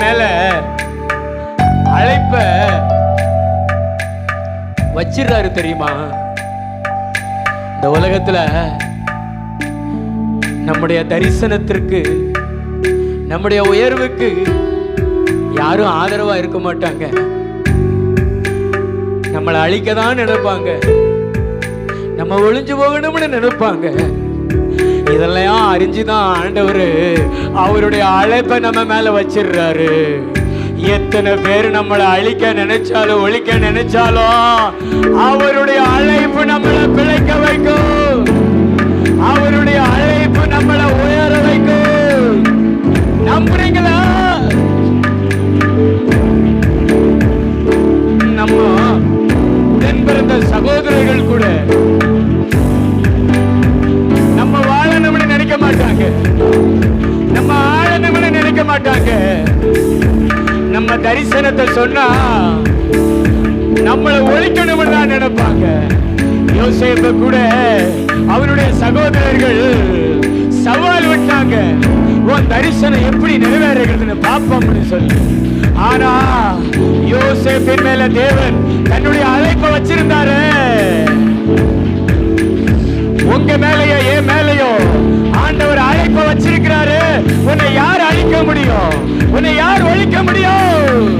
மேல அழைப்ப வச்சிருக்காரு தெரியுமா? இந்த உலகத்துல நம்முடைய தரிசனத்திற்கு, நம்முடைய உயர்வுக்கு யாரும் ஆதரவா இருக்க மாட்டாங்க. நம்மளை அழிக்கதான் நினைப்பாங்க, நம்ம ஒளிஞ்சு போகணும்னு நினைப்பாங்க. இதெல்லாம் அறிஞ்சுதான் ஆண்டவர் அவருடைய அழைப்பை நம்ம மேல வச்சிடுறாரு. எத்தனை பேர் நம்மளை அழிக்க நினைச்சாலும் ஒழிக்க நினைச்சாலும் அவருடைய அழைப்பு நம்மளை பிழைக்க வைக்கும். அவருடைய அழைப்பு நம்மளை உயர வைக்கும். நம்புறீங்களா? நம்ம உடன் பிறந்த சகோதரர்கள் கூட நம்ம வாழணும்னு நினைக்க மாட்டாங்க, நம்ம ஆழணும்னு நினைக்க மாட்டாங்க. நம்ம தரிசனத்தை சொன்னா நம்மளை ஒழிக்கணும்னு தான் நினைப்பாங்க. யோசேப்பு கூட அவருடைய சகோதரர்கள் சவால் விட்டாங்க, உன் தரிசனம் எப்படி நிறைவேறுகிறதுன்னு பாப்போம்னு சொல்லி. ஆனா யோசேப்பின் மேல தேவன் தன்னுடைய அழைப்பை வச்சிருந்தாரு. உங்க மேலையோ என் மேலையோ ஆண்டவர் அழைப்பை வச்சிருக்கிறாரு. உன்னை யார் அழிக்க முடியும்? உன்னை யார் ஒழிக்க முடியும்?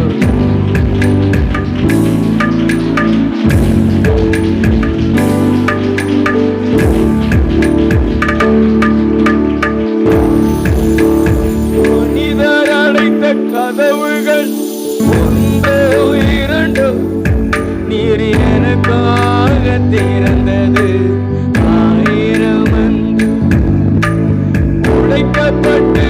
மனிதர் அடைத்த கதவுகள் ஒன்றோ இரண்டோ நீர் எனக்காக திறந்தது. ஆயிரம் அன்று உடைக்கப்பட்டு